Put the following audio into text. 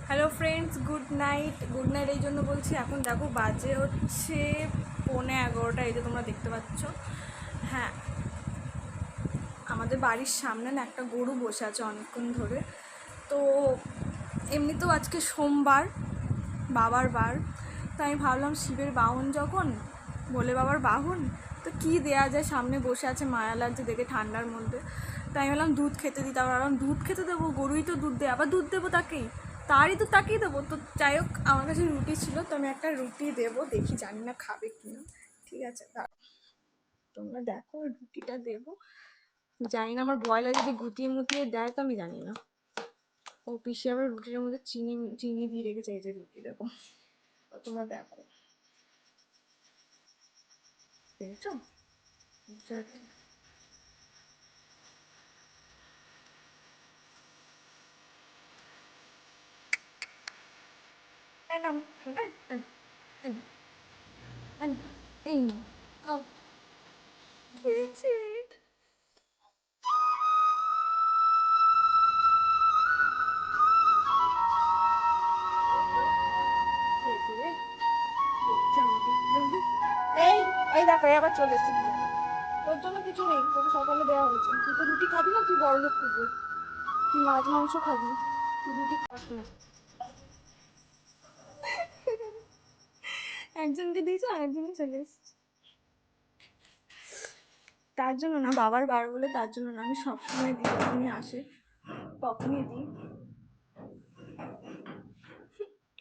Hello friends, good night. Good night এই জন্য বলছি, এখন দেখো বাজে হচ্ছে 11:15। এই যে তোমরা দেখতে পাচ্ছ। হ্যাঁ, আমাদের বাড়ির সামনে না একটা গরু বসে আছে অনেকক্ষণ ধরে। তো এমনিতেও আজকে সোমবার, বাবার বার। তো আমি ভাবলাম শিবের বাহন যখন, ভোলে বাবার বাহন, তো কী দেওয়া যায়, সামনে বসে আছে, মায়া লাগছে দেখে ঠান্ডার মধ্যে। তাই আমি বললাম দুধ খেতে দিই। তারপর ভাবলাম দুধ খেতে দেবো, গরুই তো দুধ দেয়, আবার দুধ দেবো তাকেই দেবো। তো যাই হোক, আমার কাছে রুটি ছিল, তো আমি একটা রুটি দেবো, দেখি, জানি না খাবে কিনা। ঠিক আছে, তোমরা দেখো, রুটিটা দেবো। জানি না, আমার ভয় লাগে যদি গুটিয়ে মুটিয়ে দেয়, তো আমি জানি না। ও পিসি আবার রুটির মধ্যে চিনি চিনি দিয়ে রেখেছে, এই যে রুটি দেবো, তোমরা দেখো, দেখছো? এই নাও, এই, এই, এই, খাও। খেয়েছি। এই এই দেখো, আবার চলে এসেছি। তোর জন্য কিছু নেই, তোকে সকালে দেওয়া হয়েছে। তুই তো রুটি খাবি না, তুই বড় লোক খাবি, তুই মাছ মাংস খাবি, তুই রুটি খাস না। একজনকে দিয়েছো, আরেকজনকে চলে এসেছি। তার জন্য না, বাবার বার বলে তার জন্য না, আমি সবসময় দিই, যখনই আসে তখনই দিই।